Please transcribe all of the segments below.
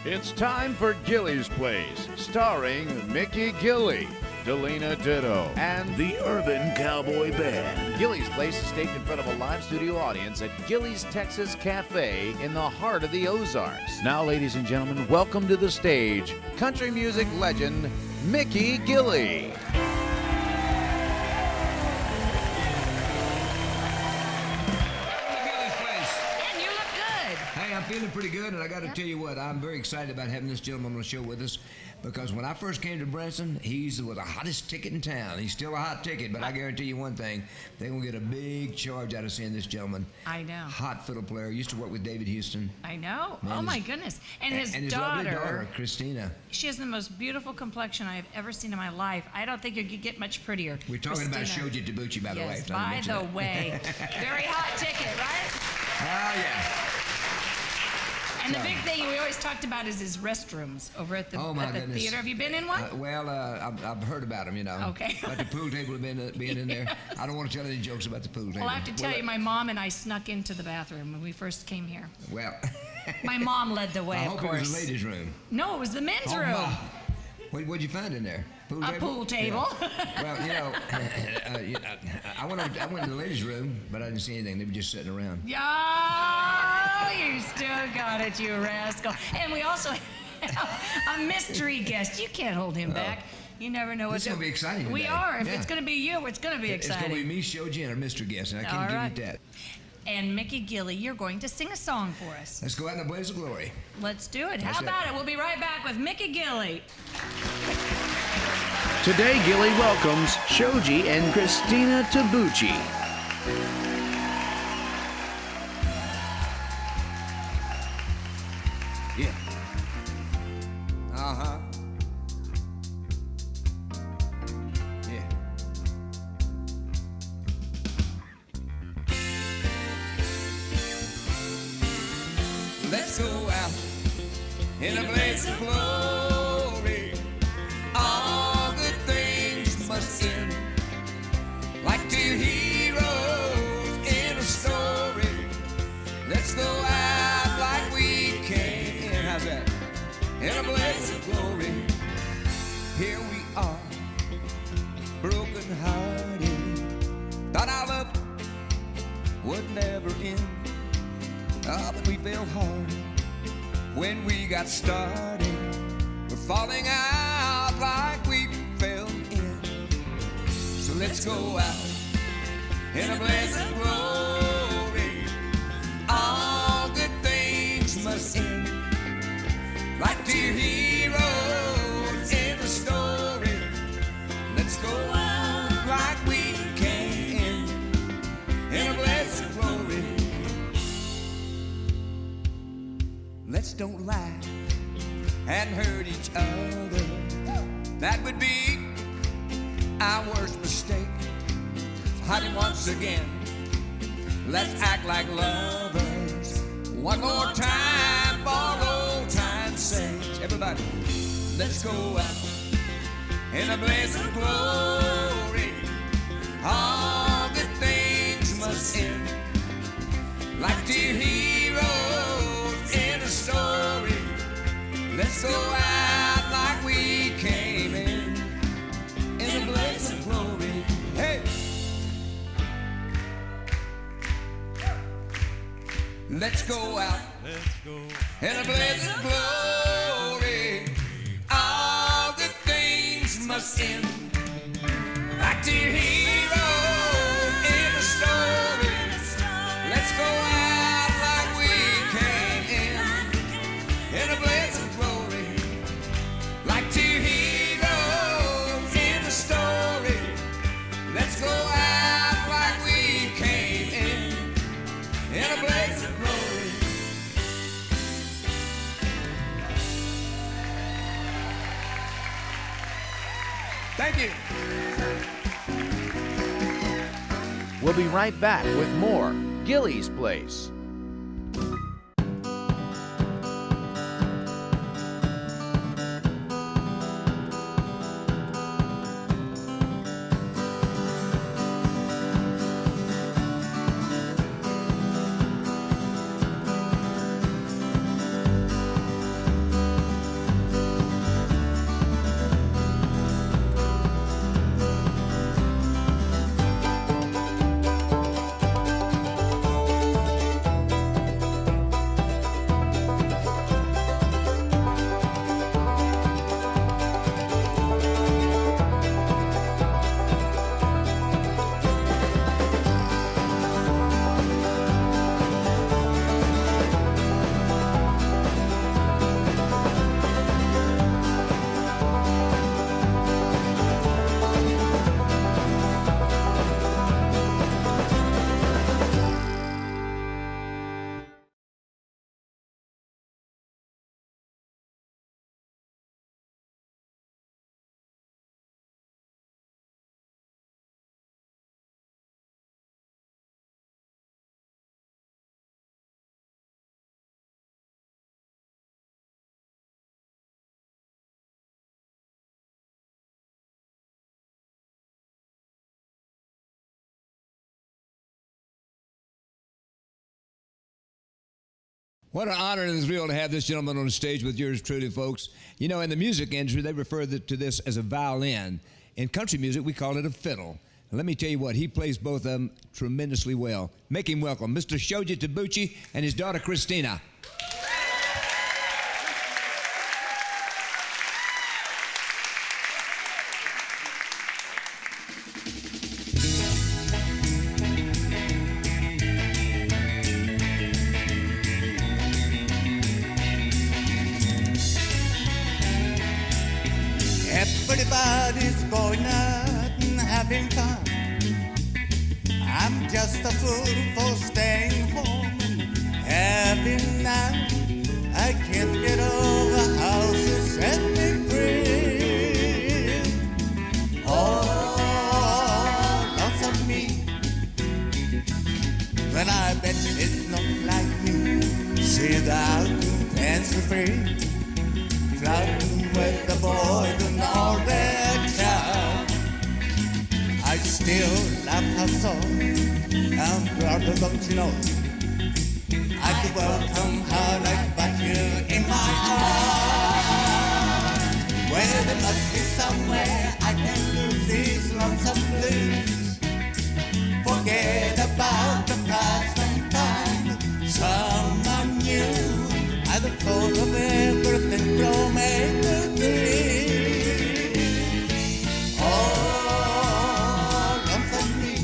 It's time for Gilly's Place, starring Mickey Gilly, Delina Ditto, and The Urban Cowboy Band. Gilly's Place is staged in front of a live studio audience at Gilly's Texas Cafe in the heart of the Ozarks. Now, ladies and gentlemen, welcome to the stage, country music legend, Mickey Gilly. I'm feeling pretty good, and I got to tell you what, I'm very excited about having this gentleman on the show with us, because when I first came to Branson, he was the hottest ticket in town. He's still a hot ticket, but I guarantee you one thing, they're going to get a big charge out of seeing this gentleman. I know. Hot fiddle player, used to work with David Houston. I know. Man, oh, my goodness. And his lovely daughter, Christina. She has the most beautiful complexion I have ever seen in my life. I don't think you could get much prettier. We're talking about Shoji Tabuchi, by the way. Yes, by the way. Very hot ticket, right? Oh, yeah. And the big thing we always talked about is his restrooms over at the, theater. Have you been in one? I've heard about them, you know. Okay. About the pool table being in there. I don't want to tell any jokes about the pool table. Well, I have to tell you, my mom and I snuck into the bathroom when we first came here. Well. My mom led the way, of course. I hope it was the ladies' room. No, it was the men's room. What'd you find in there? Pool table. Yeah. Well, I went to the ladies' room, but I didn't see anything. They were just sitting around. Yeah, you still got it, you rascal. And we also have a mystery guest. You can't hold him back. You never know what's going to be exciting today. We are. If it's going to be you, it's going to be exciting. It's going to be me, Shoji, and our mystery guest, and I can't give you that. And Mickey Gilly, you're going to sing a song for us. Let's go out in a blaze of glory. Let's do it. How about it? We'll be right back with Mickey Gilly. Today, Gilly welcomes Shoji and Christina Tabuchi. Yeah. Uh-huh. Yeah. Let's go out in a blaze of glory. All good things must end, like two heroes in a story. Let's go out like we came in. How's that? In a blaze of glory. Here we are, broken hearted. Thought our love would never end. Oh, but we fell hard when we got started. We're falling out like we fell in. So let's go out in a blaze of glory. All good things must end, like two heroes in a story. Let's go out like we came in a blaze of glory. Let's don't lie and hurt each other. That would be our worst mistake. Honey, once again, let's act like lovers. One more time for old time's sake. Everybody, let's go out in a blaze of glory. All good things must end, like two heroes in a story. Let's go out like we came in a blaze of glory. Hey! Let's go out in a blaze of glory. All good things must end, like two heroes in a story. Let's go out like we came in a blaze of glory, like two heroes in a story. Let's go out like we came in a blaze of glory. Thank you. We'll be right back with more Gilly's Place. What an honor and a thrill to have this gentleman on the stage with yours truly, folks. You know, in the music industry, they refer to this as a violin. In country music, we call it a fiddle. And let me tell you what, he plays both of them tremendously well. Make him welcome, Mr. Shoji Tabuchi and his daughter, Christina. Everybody's going out and having fun. I'm just a fool for staying home and having none. I can't get over how she set me free. Oh, lots of me. When I bet it's not like me, sit out and dance for free. Flirting with the boys and all their charm. I still love her so, and brother, don't you know, I could welcome her like butter in my arms. Where there must be somewhere I can lose these lonesome blues. Forget about the past and find someone new. I the thought of everything from A to Z. Oh, lots of me.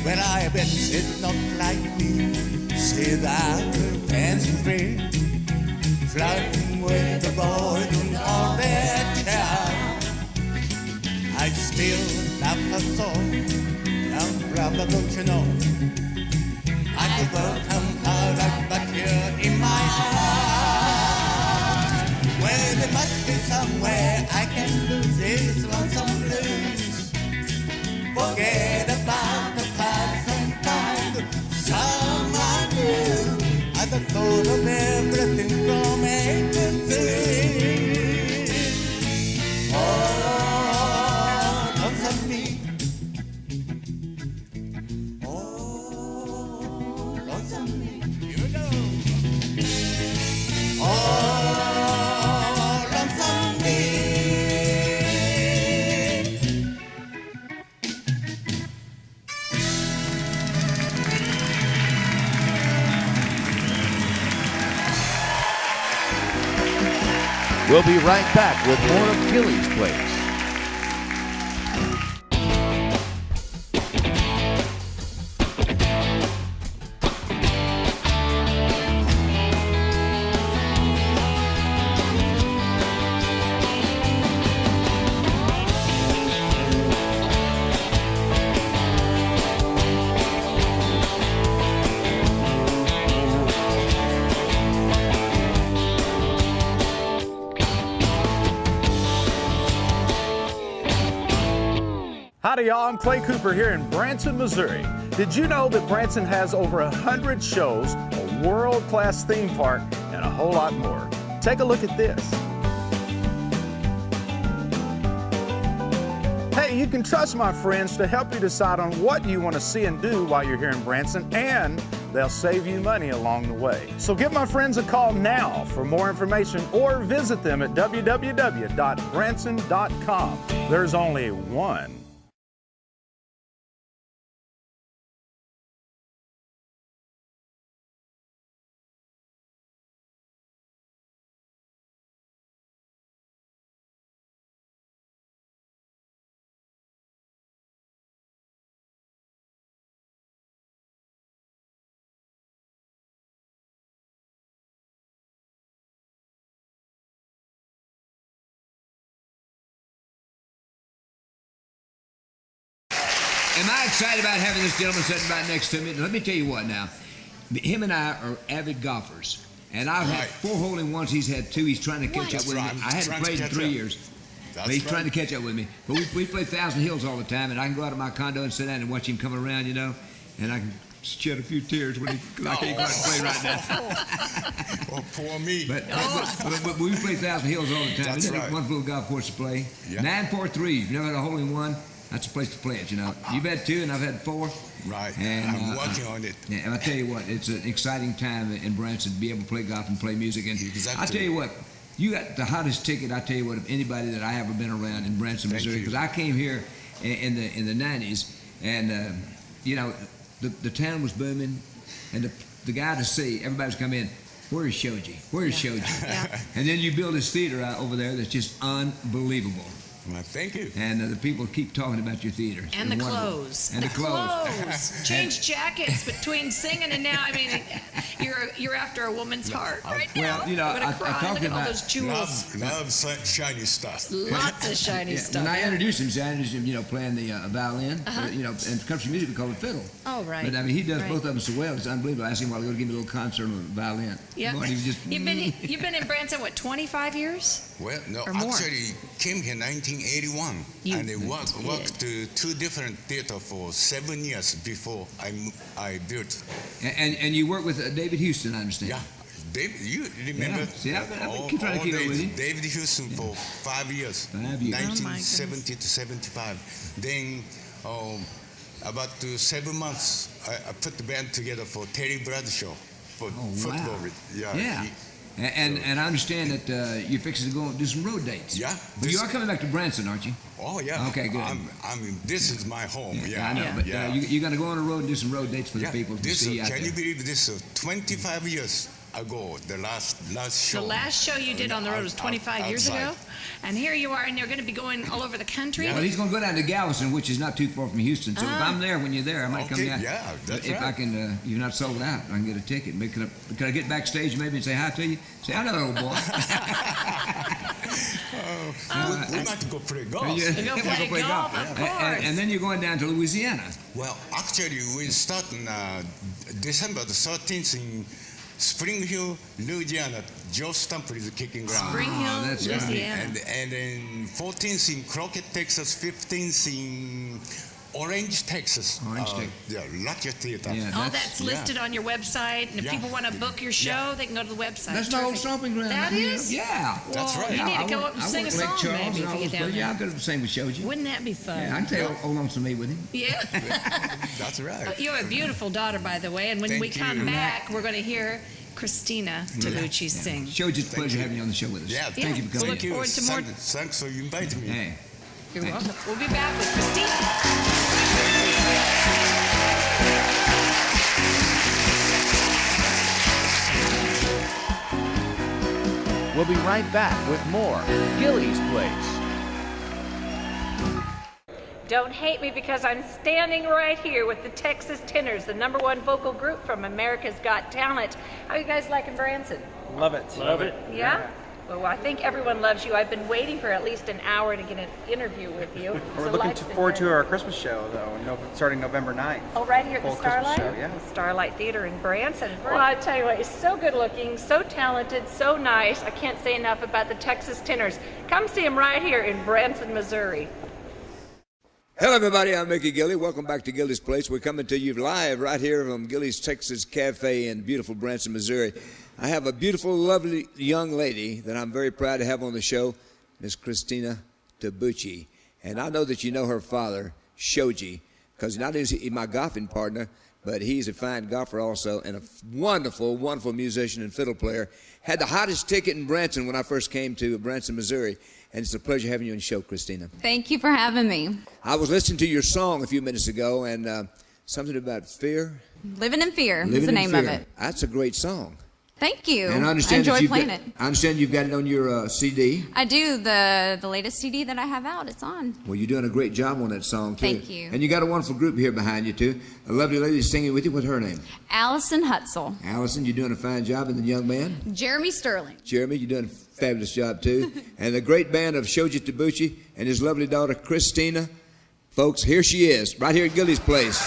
When I bet it's not like me, say that fancy free, flirting with the boys and all their charm. I still love her so, and brother, don't you know, I could welcome her like butter in my arms. Where there must be somewhere I can lose these lonesome blues. Forget about the past and find someone new. I the thought of everything from A to Z. Oh, lots of me. Oh, lots of me. Here we go. Oh, lots of me. We'll be right back with more of Gilly's Place. Howdy, y'all. I'm Clay Cooper here in Branson, Missouri. Did you know that Branson has over 100 shows, a world-class theme park, and a whole lot more? Take a look at this. Hey, you can trust my friends to help you decide on what you want to see and do while you're here in Branson, and they'll save you money along the way. So give my friends a call now for more information or visit them at www.branson.com. There's only one. Am I excited about having this gentleman sitting right next to me? Let me tell you what now. Him and I are avid golfers. And I've had 4 hole in ones. He's had 2. He's trying to catch up with me. I hadn't played in 3 years. Well, he's trying to catch up with me. But we play Thousand Hills all the time, and I can go out of my condo and sit down and watch him come around, and I can shed a few tears when I can't go out and play right now. Oh, poor me. But we play Thousand Hills all the time. That's It's a right. wonderful golf course to play. Yeah. 943. You've never had a hole in one. That's a place to play it. You've had 2, and I've had 4. Right. And, I'm working on it. Yeah, and I tell you what, it's an exciting time in Branson to be able to play golf and play music. And Exactly. I tell you what, you got the hottest ticket. I tell you what, of anybody that I ever been around in Branson, Thank Missouri, you. because I came here in the 90s, and the town was booming, and the guy to see, everybody's come in. Where's Shoji? Where's Shoji? And then you build this theater out over there that's just unbelievable. Well, thank you. And the people keep talking about your theater. And the They're wonderful. clothes. And the clothes. Change jackets between singing and now. I mean, you're after a woman's heart right now. Well, I'm gonna I cry. talked Look at all about those jewels. Love shiny stuff. Lots of shiny Yeah, stuff. when I introduced him, playing the violin, and country music we call it fiddle. Oh, right. But I mean, he does Right. both of them so well. It's unbelievable. I asked him while ago to give me a little concert on the violin. Yeah. Boy, he was just. You've been in Branson, what, 25 years? Well, no, Or more. actually came here in 1981, You and I worked to 2 different theaters for 7 years before I built. And you work with David Houston, I understand. Yeah, David, you remember? Yeah. See, I keep trying to keep up with you. David Houston for 5 years. 5 years. 1970 to 75. Then, about 7 months, I put the band together for Terry Bradshaw for football. Wow. Yeah. And I understand that you're fixing to go and do some road dates. Yeah. But you are coming back to Branson, aren't you? Oh yeah. Okay, good. I mean, this is my home. Yeah, I know. But yeah. you're going to go on the road and do some road dates for Yeah, the people to this, see out can there. you believe this? 25 years ago, the last show. The last show you did on the road was 25 years outside. ago, and here you are, and you're going to be going all over the country. Well, he's going to go down to Galveston, which is not too far from Houston. So if I'm there when you're there, I might come Okay, down. yeah, that's if I right. can, you're not sold out, I can get a ticket. Maybe can I get backstage maybe and say hi to you? Say, I know, old boy. We might go play golf. Yeah, Go we'll play golf, of course. And then you're going down to Louisiana. Well, actually, we start on December the 13th in Spring Hill, Louisiana. Joe Stamper is kicking ground. Spring Hill, that's right. Louisiana. And then 14th in Crockett, Texas. 15th in Orange, Texas. Orange, Texas. Yeah, Lucky Theater. Yeah. All that's listed on your website, and if Yeah. people want to book your show, they can go to the website. That's my old Terrific. stomping ground. That right here. is? Yeah. That's right. You need to I go went- up and I sing a went to Lake song Charles, maybe and if I you was get down Yeah, there. I could have sang with Shoji. Wouldn't that be fun? Yeah, I can tell you hold on to me with him. Yeah. That's right. You have a beautiful daughter, by the way, and when we Thank come you. back, we're going to hear Christina Tabucci sing. Shoji, it's a pleasure having you on the show with us. Yeah, Thank you for coming. Look forward to more. Thanks for inviting me. Hey. You're welcome. We'll be back with Christina. We'll be right back with more Gilly's Place. Don't hate me because I'm standing right here with the Texas Tenors, the #1 vocal group from America's Got Talent. How you guys liking Branson? Love it. Love it. Yeah? Well, I think everyone loves you. I've been waiting for at least an hour to get an interview with you. We're So looking life's been forward good. to our Christmas show, though, starting November 9th. Oh, right here at Full the Christmas Starlight? show, yeah. The Starlight Theater in Branson. Well, I tell you what, he's so good looking, so talented, so nice. I can't say enough about the Texas Tenors. Come see him right here in Branson, Missouri. Hello, everybody. I'm Mickey Gilly. Welcome back to Gilly's Place. We're coming to you live right here from Gilly's Texas Cafe in beautiful Branson, Missouri. I have a beautiful, lovely young lady that I'm very proud to have on the show, Miss Christina Tabucci. And I know that you know her father, Shoji, because not only is he my golfing partner, but he's a fine golfer also and a wonderful, wonderful musician and fiddle player. Had the hottest ticket in Branson when I first came to Branson, Missouri. And it's a pleasure having you on the show, Christina. Thank you for having me. I was listening to your song a few minutes ago, and something about fear. Living in Fear is Living the in name Fear. of it. That's a great song. Thank you. And I understand that enjoy you've playing got, it. I understand you've got it on your CD. I do. The latest CD that I have out, it's on. Well, you're doing a great job on that song, too. Thank you. And you got a wonderful group here behind you, too. A lovely lady singing with you. What's her name? Allison Hutzel. Allison, you're doing a fine job. And the young man? Jeremy Sterling. Jeremy, you're doing a fabulous job, too. And the great band of Shoji Tabucci and his lovely daughter, Christina. Folks, here she is, right here at Gilly's Place.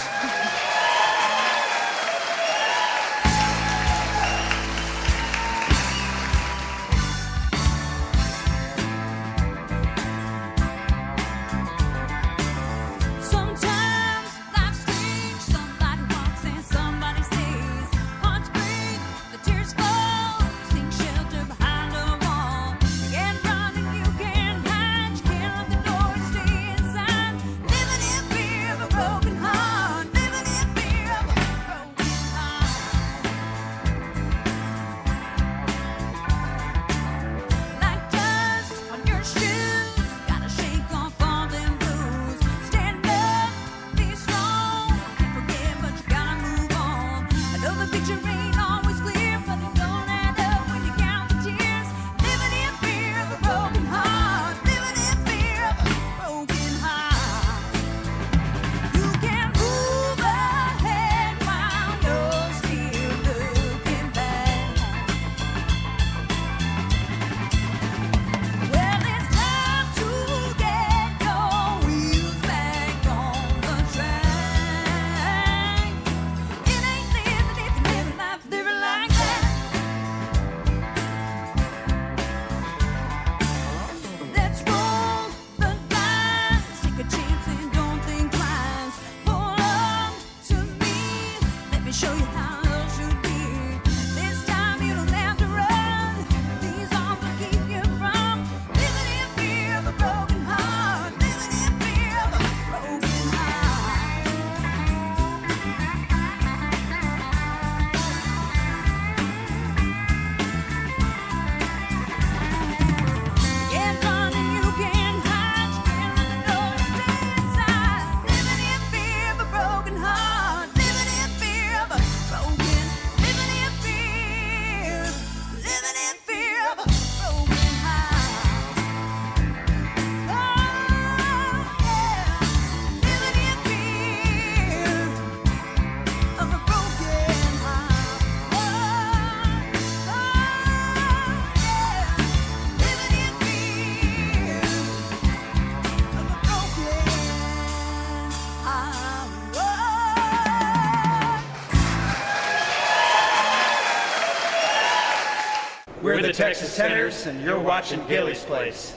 We're the Texas Tenors, and you're watching Gilly's Place.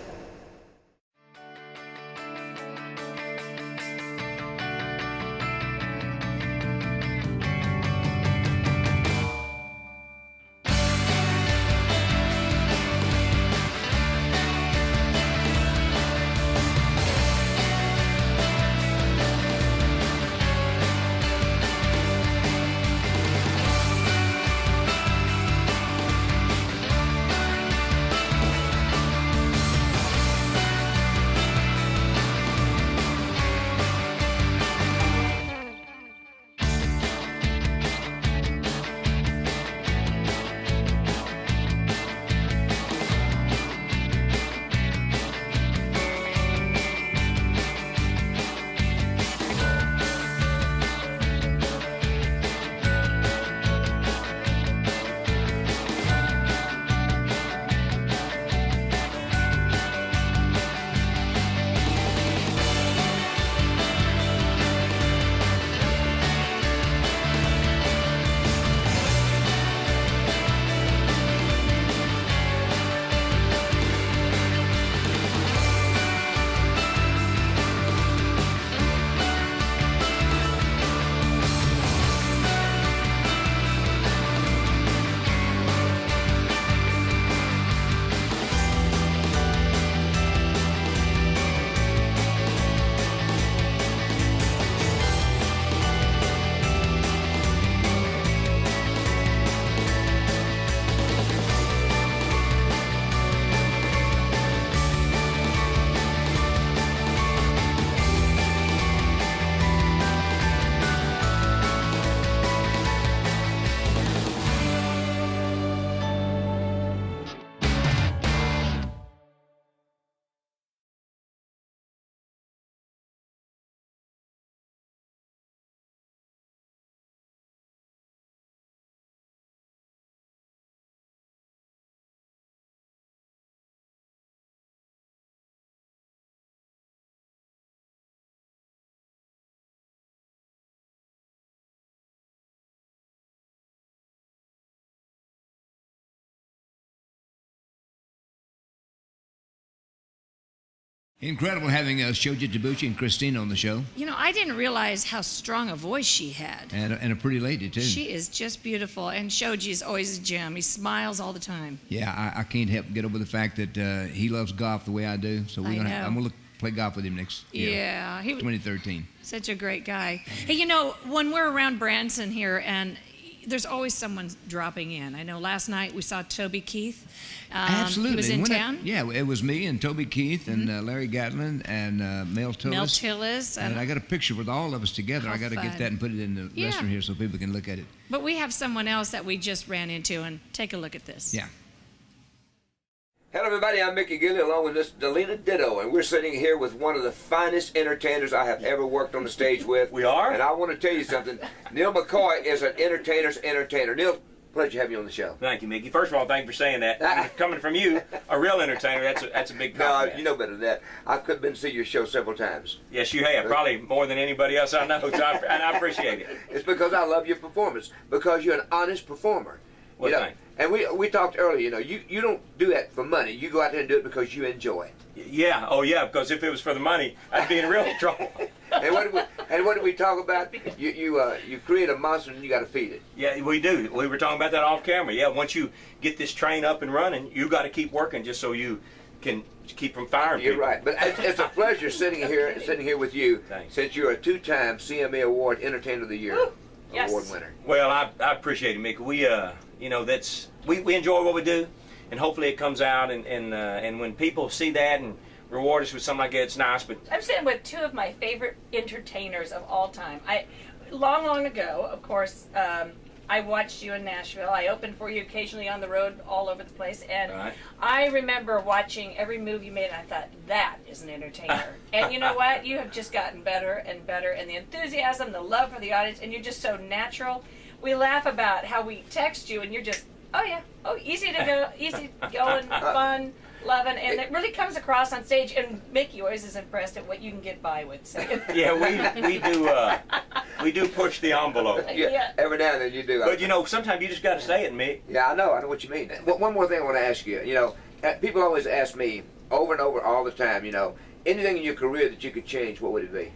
Incredible having Shoji Tabuchi and Christina on the show. You know, I didn't realize how strong a voice she had. And a pretty lady, too. She is just beautiful, and Shoji is always a gem. He smiles all the time. Yeah, I can't help get over the fact that he loves golf the way I do. So I'm going to play golf with him next year. Yeah. 2013. Such a great guy. Hey, you know, when we're around Branson here, and there's always someone dropping in. I know last night we saw Toby Keith. Absolutely. He was in town. It was me and Toby Keith and Larry Gatlin and Mel Tillis. Mel Tillis. And I got a picture with all of us together. I got to get that and put it in the restaurant here so people can look at it. But we have someone else that we just ran into, and take a look at this. Yeah. Hello everybody, I'm Mickey Gilly along with Miss Delina Ditto, and we're sitting here with one of the finest entertainers I have ever worked on the stage with. We are? And I want to tell you something. Neil McCoy is an entertainer's entertainer. Neil, pleasure to have you on the show. Thank you, Mickey. First of all, thank you for saying that. Coming from you, a real entertainer, that's a big compliment. No, you know better than that. I've been to see your show several times. Yes, you have. Probably more than anybody else I know, and I appreciate it. It's because I love your performance, because you're an honest performer. Well, you know, thanks. and we talked earlier, you know, you don't do that for money. You go out there and do it because you enjoy it. Yeah, oh yeah, because if it was for the money, I'd be in real trouble. And what did we talk about? You create a monster and you got to feed it. Yeah, we do. We were talking about that off camera. Yeah, once you get this train up and running, you got to keep working just so you can keep from firing You're people. right, but it's a pleasure sitting here with you. Thanks. Since you're a 2-time CMA Award Entertainer of the Year award winner. Well, I appreciate it, Mickey. We you know, we enjoy what we do, and hopefully it comes out, and when people see that and reward us with something like that, it's nice. But I'm sitting with two of my favorite entertainers of all time. Long ago, of course, I watched you in Nashville. I opened for you occasionally on the road all over the place, and right. I remember watching every move you made, and I thought, that is an entertainer. And you know what? You have just gotten better and better, and the enthusiasm, the love for the audience, and you're just so natural. We laugh about how we text you, and you're just, easy going, fun, loving, and it really comes across on stage. And Mickey always is impressed at what you can get by with. So. yeah, we do. we do push the envelope. Yeah, every now and then you do. But you know, sometimes you just got to say it, Mick. Yeah, I know what you mean. One more thing I want to ask you. You know, people always ask me over and over all the time. You know, anything in your career that you could change, what would it be?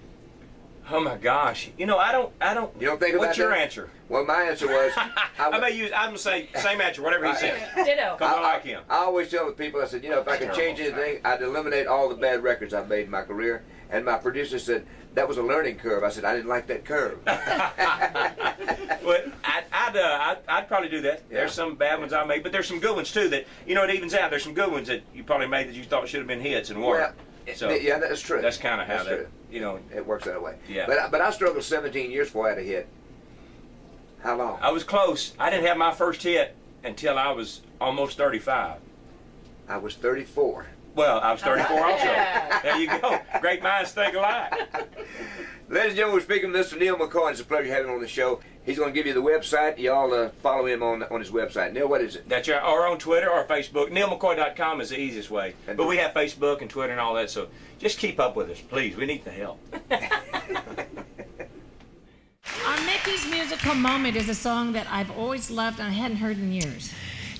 Oh my gosh! You know, I don't. You don't think about What's your that? answer? Well, my answer was. I'm gonna say same answer, whatever he said. Ditto. Because I like him. I always tell the people, I said, you know, if I could change anything, I'd eliminate all the bad records I've made in my career. And my producer said that was a learning curve. I said I didn't like that curve. Well, I'd probably do that. Yeah. There's some bad ones I made, but there's some good ones too. That it evens out. There's some good ones that you probably made that you thought should have been hits and weren't. So yeah, that's true. That's kind of how That's true. It works that way. Yeah. But I struggled 17 years before I had a hit. How long? I was close. I didn't have my first hit until I was almost 35. I was 34. Well, I was 34 also. There you go. Great minds think alike. Ladies and gentlemen, we're speaking with Mr. Neil McCoy. It's a pleasure having him on the show. He's going to give you the website. Y'all follow him on his website. Neil, what is it? That's right. Or on Twitter or Facebook. NeilMcCoy.com is the easiest way. But we have Facebook and Twitter and all that, so just keep up with us, please. We need the help. Our Mickey's Musical Moment is a song that I've always loved and I hadn't heard in years.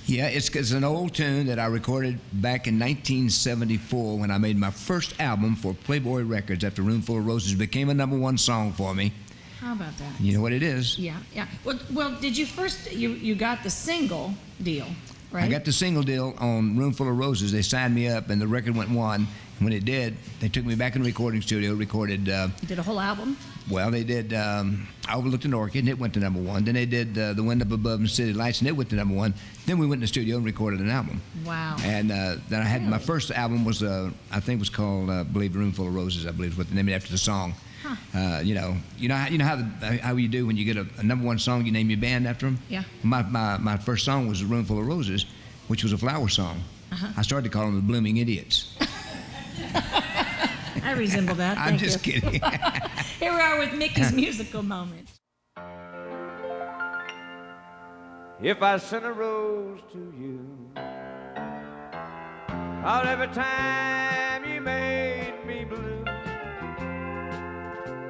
Yeah, it's an old tune that I recorded back in 1974 when I made my first album for Playboy Records after Roomful of Roses. It became a #1 song for me. How about that? You know what it is? Yeah. Well, did you first, you got the single deal, right? I got the single deal on Roomful of Roses. They signed me up and the record went 1. And when it did, they took me back in the recording studio, recorded... You did a whole album? Well, they did I Overlooked an Orchid, and it went to #1. Then they did The Wind Up Above and City Lights, and it went to #1. Then we went in the studio and recorded an album. Wow. And then I had my first album was, I think it was called, believe Roomful of Roses, I believe is what they named it after the song. Huh. You know how you do when you get a #1 song, you name your band after them? Yeah. My first song was A Roomful of Roses, which was a flower song. Uh-huh. I started to call them the Blooming Idiots. I resemble that. I'm Thank just you. kidding. Here we are with Mickey's Musical Moment. If I sent a rose to you, all every time you made me blue,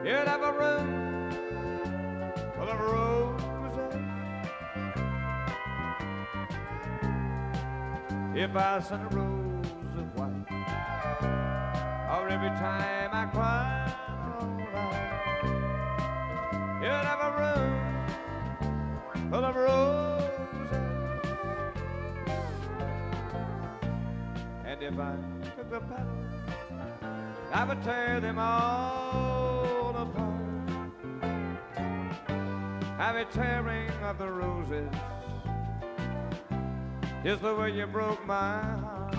you'd have a room full of roses. If I sent a rose of white, or every time I cry, you'd have a room full of roses. And if I took the petals, I would tear them all apart. I'd be tearing up the roses just the way you broke my heart.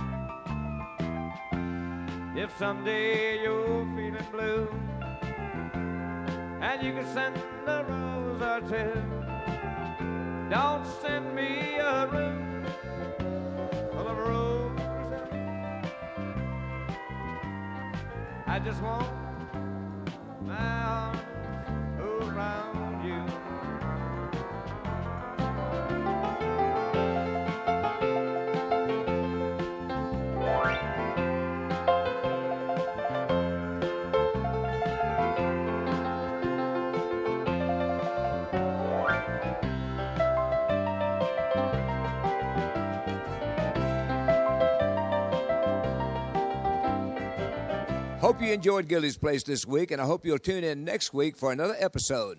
If someday you're feeling blue and you can send a rose or two, don't send me a room full of roses. I just want my arms around you. Hope you enjoyed Gildy's Place this week, and I hope you'll tune in next week for another episode.